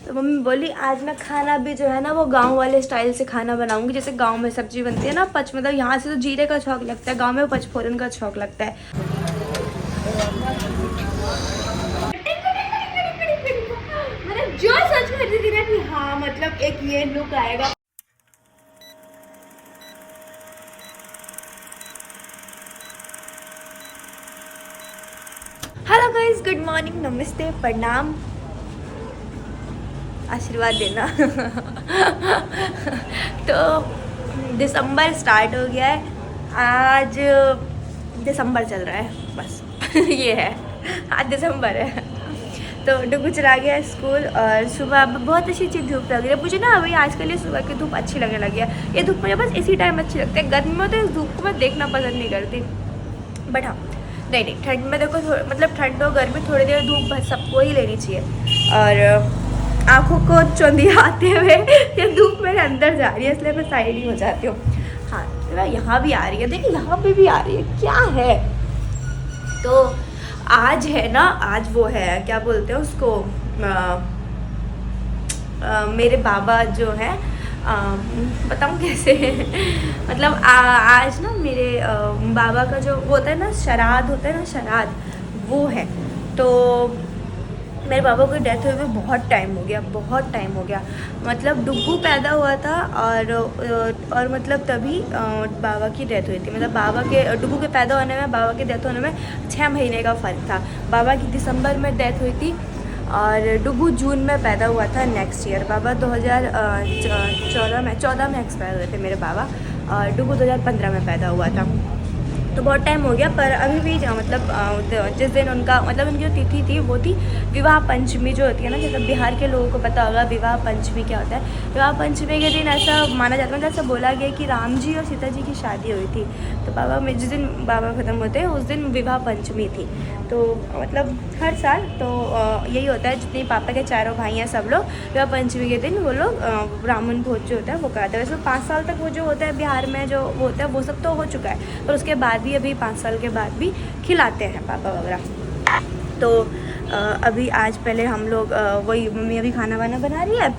तो मम्मी बोली आज मैं खाना भी जो है ना वो गांव वाले स्टाइल से खाना बनाऊंगी, जैसे गांव में सब्जी बनती है ना पच, मतलब यहाँ से तो जीरे का छौंक लगता है, गांव में पचफोरन का छौंक लगता है। मतलब जो सोच कर रही थी ना कि हाँ मतलब एक ये लुक आएगा। हेलो गाइस, गुड मॉर्निंग, नमस्ते, प्रणाम, आशीर्वाद देना। तो दिसंबर स्टार्ट हो गया है, आज दिसंबर चल रहा है बस। ये है, आज दिसंबर है। तो डुगू चला गया स्कूल और सुबह बहुत अच्छी अच्छी धूप लग रही है मुझे ना। अभी आजकल ये सुबह की धूप अच्छी लगने लगी है। ये धूप मुझे बस इसी टाइम अच्छी लगती है, गर्मी में तो इस धूप को मैं देखना पसंद नहीं करती। बट हाँ, नहीं ठंड में देखो मतलब ठंड और गर्मी थोड़ी देर धूप सबको ही लेनी चाहिए। और आँखों को चौंधियाते हुए ये धूप मेरे अंदर जा रही है, इसलिए मैं साइड ही हो जाती हूँ। हाँ, यहाँ भी आ रही है, देखिए यहाँ पे भी आ रही है, क्या है। तो आज है ना, आज वो है क्या बोलते हैं उसको, मेरे बाबा जो है, बताऊँ कैसे। मतलब आज ना मेरे बाबा का जो होता है ना श्राद्ध होता है ना, श्राद्ध वो है। तो मेरे बाबा की डेथ हुए हुए बहुत टाइम हो गया, बहुत टाइम हो गया। मतलब डुग्गू पैदा हुआ था और मतलब तभी बाबा की डेथ हुई थी। मतलब बाबा के डुग्गू के पैदा होने में बाबा की डेथ होने में 6 महीने का फ़र्क था। बाबा की दिसंबर में डेथ हुई थी और डुग्गू जून में पैदा हुआ था नेक्स्ट ईयर। बाबा 2014 में एक्सपायर हुए थे मेरे बाबा, और डुग्गू 2015 में पैदा हुआ था। तो बहुत टाइम हो गया, पर अभी भी मतलब जिस दिन उनका मतलब उनकी जो तिथि थी वो थी विवाह पंचमी जो होती है ना, जैसे बिहार के लोगों को पता होगा विवाह पंचमी क्या होता है। विवाह पंचमी के दिन ऐसा माना जाता है, मतलब ऐसा बोला गया कि राम जी और सीता जी की शादी हुई थी। तो बाबा में जिस दिन बाबा ख़त्म होते हैं उस दिन विवाह पंचमी थी। तो मतलब हर साल तो यही होता है, जितने पापा के चारों भाई हैं सब लोग विवाह पंचमी के दिन वो लोग ब्राह्मण भोज जो होता है वो कराते हैं। वैसे 5 साल तक वो जो होता है बिहार में जो वो होता है वो सब तो हो चुका है, पर उसके बाद भी अभी 5 साल के बाद भी खिलाते हैं पापा वगैरह। तो अभी आज पहले हम लोग वही, मम्मी अभी खाना वाना बना रही है,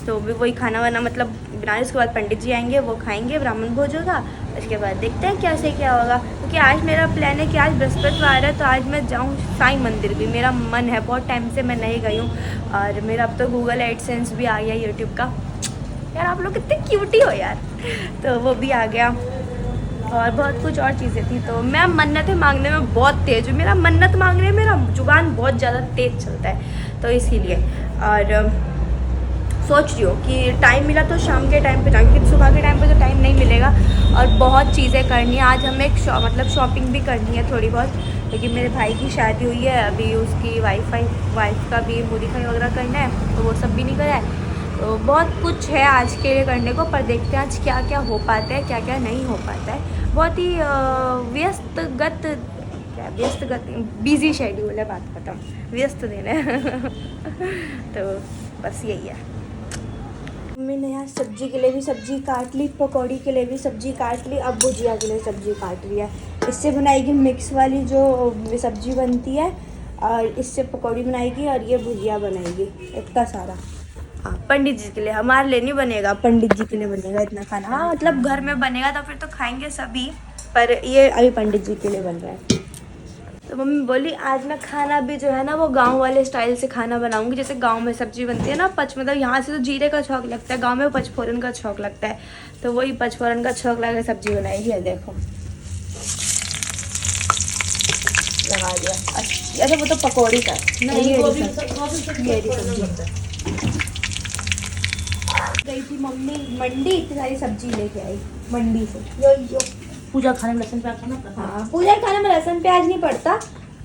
तो वही खाना वाना मतलब बनाने, उसके बाद पंडित जी आएंगे, वो खाएंगे, ब्राह्मण भोज होगा। उसके बाद देखते हैं क्या से क्या होगा, क्योंकि आज मेरा प्लान है कि आज बृहस्पतिवार है तो आज मैं जाऊँ साईं मंदिर भी। मेरा मन है, बहुत टाइम से मैं नहीं गई हूँ। और मेरा अब तो गूगल एडसेंस भी आ गया यूट्यूब का। यार आप लोग कितने क्यूटी हो यार। तो वो भी आ गया और बहुत कुछ और चीज़ें थी। तो मैं मन्नतें मांगने में बहुत तेज़ हूँ, मेरा मन्नत मांगने में मेरा जुबान बहुत ज़्यादा तेज़ चलता है, तो इसीलिए। और सोच रही हूँ कि टाइम मिला तो शाम के टाइम पे जाऊँगी, क्योंकि सुबह के टाइम पे तो टाइम नहीं मिलेगा। और बहुत चीज़ें करनी है आज हमें, मतलब शॉपिंग भी करनी है थोड़ी बहुत, क्योंकि मेरे भाई की शादी हुई है अभी, उसकी वाइफ का भी मूरी-खाई वगैरह करना है, तो वो सब भी नहीं करा है। तो बहुत कुछ है आज के लिए करने को, पर देखते हैं आज क्या क्या हो पाता है, क्या क्या नहीं हो पाता है। बहुत ही व्यस्तगत बिजी शेड्यूल है, बात खत्म, व्यस्त दिन है। तो बस यही है। मम्मी ने यहाँ सब्जी के लिए भी सब्जी काट ली, पकौड़ी के लिए भी सब्जी काट ली, अब भुजिया के लिए सब्जी काट रही है। इससे बनाएगी मिक्स वाली जो सब्जी बनती है, और इससे पकौड़ी बनाएगी और ये भुजिया बनाएगी, इतना सारा। हाँ, पंडित जी के लिए, हमारे लिए नहीं बनेगा, पंडित जी के लिए बनेगा इतना खाना। हाँ मतलब घर में बनेगा तो फिर तो खाएंगे सभी, पर ये अभी पंडित जी के लिए बन रहा है। तो मम्मी बोली आज मैं खाना भी जो है ना वो गांव वाले स्टाइल से खाना बनाऊंगी, जैसे गांव में सब्जी बनती है ना पच, मतलब यहाँ से तो जीरे का छौंक लगता है, गांव में पचफोरन का छौंक लगता है। तो वही पचफोरन का छौंक लगा सब्जी बनाएगी। देखो लगा दिया, अच्छा वो तो पकौड़ी का नहीं, मेरी सब्जी गई थी मम्मी मंडी, इतनी सारी सब्जी लेके आई मंडी से। यो पूजा खाने में लहसुन प्याज खाना पड़ता है। हाँ, पूजा खाने में लहसुन प्याज नहीं पड़ता,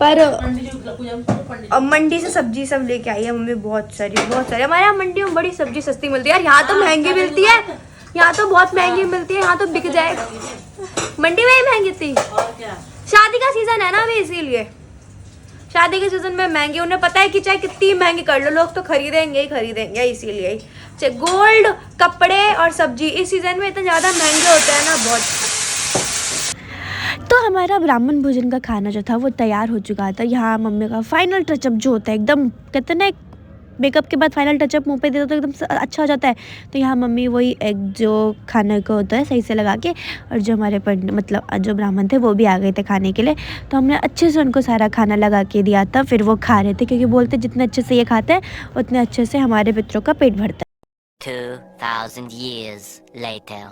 पर अब मंडी से सब्जी सब लेके आई है मम्मी, बहुत सारी हमारे यहाँ मंडी में बड़ी सब्जी सस्ती मिलती है यार। यहाँ तो महंगी मिलती है, यहाँ तो बहुत महंगी मिलती है, यहाँ तो बिक जाए। मंडी में ही महंगी थी, शादी का सीजन है ना अभी, इसीलिए शादी के सीजन में महंगी। उन्हें पता है कि चाहे कितनी महंगी कर लो लोग तो खरीदेंगे ही खरीदेंगे, इसीलिए। चाहे गोल्ड, कपड़े और सब्जी इस सीजन में इतना ज़्यादा महंगे होते हैं ना, बहुत। तो हमारा ब्राह्मण भोजन का खाना जो था वो तैयार हो चुका था। यहाँ मम्मी का फाइनल टचअप जो होता है, एकदम कहते ना मेकअप के बाद फाइनल टचअप मुंह पे दे दो तो एकदम अच्छा हो जाता है। तो यहाँ मम्मी वही एक जो खाने को होता है सही से लगा के, और जो हमारे मतलब जो ब्राह्मण थे वो भी आ गए थे खाने के लिए, तो हमने अच्छे से उनको सारा खाना लगा के दिया था। फिर वो खा रहे थे क्योंकि बोलते जितने अच्छे से ये खाते हैं उतने अच्छे से हमारे पितरों का पेट भरता है। 2000 years later.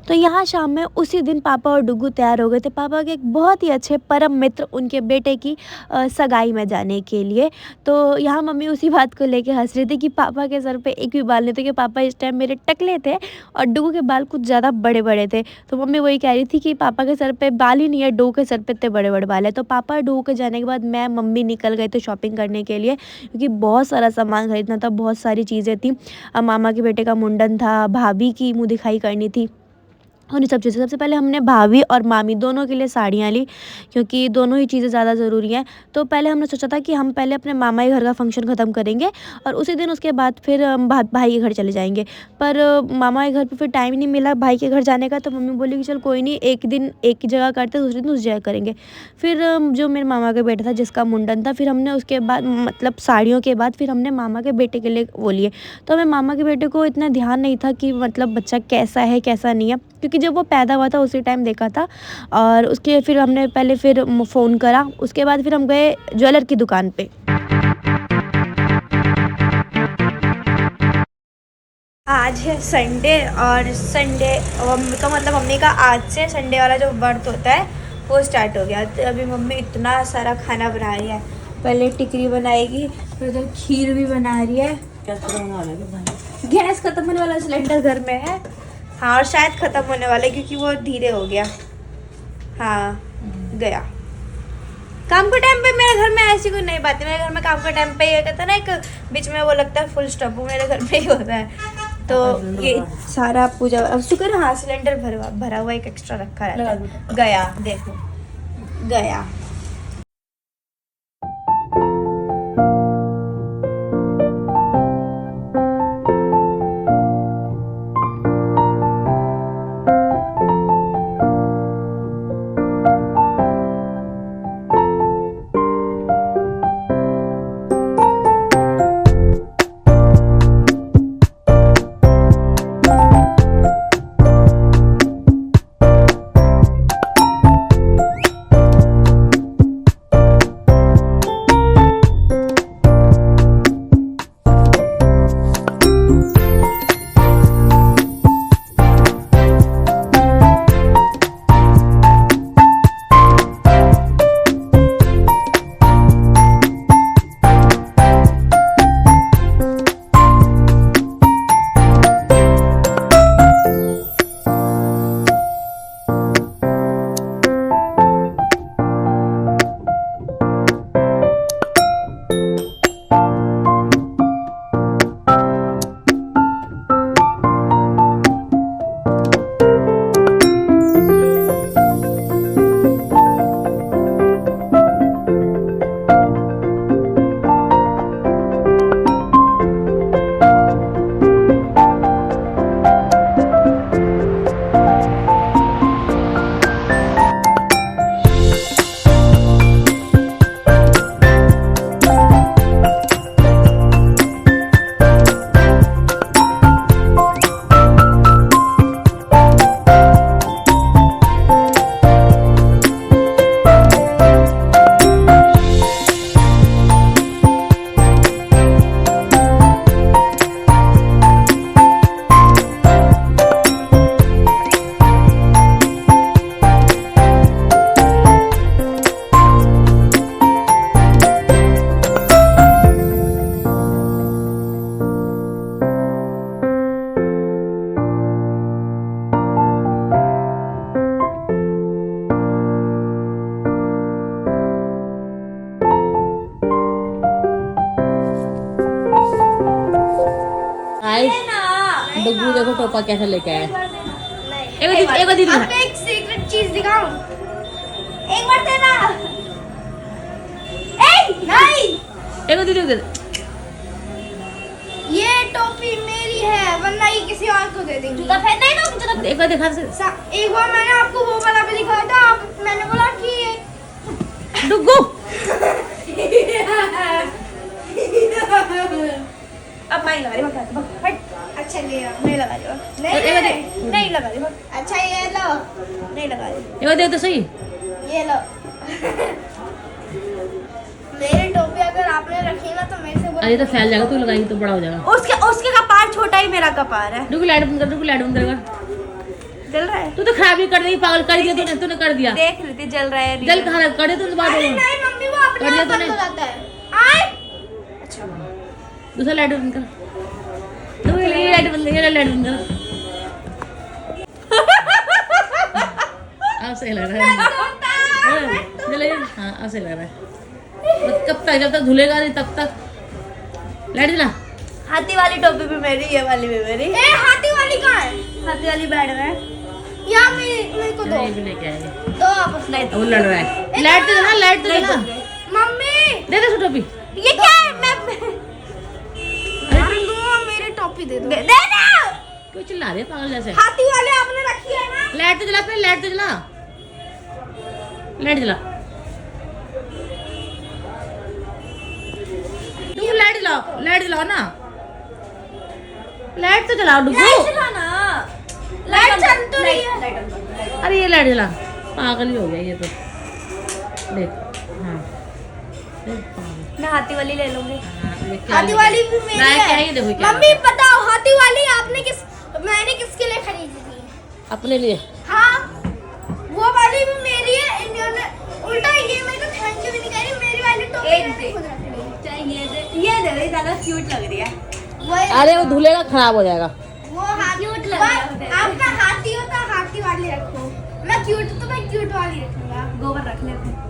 तो यहाँ शाम में उसी दिन पापा और डुगू तैयार हो गए थे पापा के एक बहुत ही अच्छे परम मित्र उनके बेटे की सगाई में जाने के लिए। तो यहाँ मम्मी उसी बात को लेके हंस रही थी कि पापा के सर पे एक भी बाल नहीं थे, कि पापा इस टाइम मेरे टकले थे और डुगू के बाल कुछ ज़्यादा बड़े बड़े थे। तो मम्मी वही कह रही थी कि पापा के सर पे बाल ही नहीं है, डुगू के सर पे इतने बड़े बड़े बाल है। तो पापा और डुगू के जाने के बाद मैं मम्मी निकल गए थे शॉपिंग करने के लिए, क्योंकि बहुत सारा सामान खरीदना था, बहुत सारी चीज़ें थी। मामा के बेटे का मुंडन था, भाभी की मुँह दिखाई करनी थी और ये सब चीज़ें। सबसे पहले हमने भाभी और मामी दोनों के लिए साड़ियाँ ली, क्योंकि दोनों ही चीज़ें ज़्यादा ज़रूरी हैं। तो पहले हमने सोचा था कि हम पहले अपने मामा के घर का फंक्शन ख़त्म करेंगे और उसी दिन उसके बाद फिर हम भाई के घर चले जाएंगे। पर मामा के घर पे फिर टाइम ही नहीं मिला भाई के घर जाने का। तो मम्मी बोली कि चल कोई नहीं, एक दिन एक जगह करते, दूसरे दिन उस जगह करेंगे। फिर जो मेरे मामा का बेटा था जिसका मुंडन था, फिर हमने उसके बाद मतलब साड़ियों के बाद फिर हमने मामा के बेटे के लिए वो लिए। तो हमें मामा के बेटे को इतना ध्यान नहीं था कि मतलब बच्चा कैसा है कैसा नहीं है, क्योंकि जब वो पैदा हुआ था उसी टाइम देखा था। और उसके फिर हमने पहले फिर फ़ोन करा, उसके बाद फिर हम गए ज्वेलर की दुकान पे। आज है संडे और संडे का मतलब मम्मी का आज से संडे वाला जो व्रत होता है वो स्टार्ट हो गया। तो अभी मम्मी इतना सारा खाना बना रही है, पहले टिकरी बनाएगी, फिर उधर खीर भी बना रही है। गैस खत्म होने वाला सिलेंडर घर में है, हाँ, और शायद ख़त्म होने वाला है क्योंकि वो धीरे हो गया। हाँ गया काम के टाइम पे। मेरे घर में ऐसी कोई नई बात है, मेरे घर में काम के टाइम पे ये कहता है ना, एक बीच में वो लगता है फुल स्टॉप, वो मेरे घर पे ही होता है। तो ये सारा पूजा अब शुक्र, हाँ सिलेंडर भरा हुआ एक एक्स्ट्रा रखा रहता है। गया देखो गया। डुगू देखो टोपा कैसे लेके आया। एक बार दीदी एक सीक्रेट चीज दिखाऊं, एक बार देना। नहीं एक बार दीदी ये टोपी मेरी है, वरना ये किसी और को दे देंगे। जूता पहन नहीं तो जूता एक बार दिखा। एक बार मैंने आपको वो वाला भी दिखाया था, मैंने बोला कि डुगू अब मैं ही लगा रही हूँ, हट। अच्छा ले आओ। नहीं लगा रही हूँ, नहीं लगा रही हूँ, अच्छा ये लो, नहीं लगा रही हूँ। ये देख तो सही। ये लो। मेरी टोपी अगर आपने रखी ना तो मेरे से बोलो। अरे तो फैल जाएगा, तू लगाएगी तो बड़ा हो जाएगा। उसके उसके कपार छोटा ही मेरा कपार है। रुक लाइट बंद कर, रुक लाइट बंद कर। जल रहा है, तू तो खराब ही कर देगी, पागल कर दिया तूने कर दिया। देख रही थी जल रहा है। जल कहाँ कर दे तूने बात अरे होगा। नहीं मम्मी वो अपने कर दिया आप बंद तूने? हो जाता है। आए दूसरा लाइट बंद कर। तू ये लाइट बंद कर, ये लाइट बंद कर। अब सही लग रहा है। चलो हाँ अब सही लग रहा है। बस कब तक, जब तक धुलेगा नहीं तब तक लाइट जला। हाथी वाली टोपी भी मेरी, ये वाली भी मेरी। ए हाथी वाली कहाँ है? हाथी वाली बैठ में या मेरे को दो। ये भी लेके आएंगे। दो आपस में। अब वो लड़ रहा है। लाइट तो जला, लाइट तो जला। मम्मी दे दे टोपी। ये क्या है? मैं मेरी टोपी दे दो। दे ना। क्यों चिल्ला रहे पागल जैसे। हाथी वाले आपने रखी है ना? लाइट तो जला, पहले लाइट तो जला, लाइट जला। डुगू लाइट जलाओ, लाइट जलाओ ना, लाइट तो जलाओ डुगू। लाइट चल तो रही है। अरे ये लाइट जला, पागल ही हो गया ये तो। देख हाँ देख, पागल। मैं हाथी वाली ले लूंगी। हाँ, ये क्या हाथी है? वाली भी मेरी क्या है, है। ये देखो क्या मम्मी है। बताओ हाथी वाली मैंने किसके लिए खरीदी थी? अपने लिए। हाँ वो वाली भी मेरी है। इन्होंने उल्टा ये मेरे को थैंक यू भी नहीं कह रही। मेरी वाली टोपी एक मैंने दे। खुद रख ली। चाहे ये दे रही, ज्यादा क्यूट लग रही है। अरे वो धुलेगा खराब हो जाएगा। वो हाथी Cute लग रहा है मुझे। आपका हाथी हो तो हाथी वाली रखो। मैं क्यूट तो मैं क्यूट वाली रखूंगा। गोबर रख ले अपने।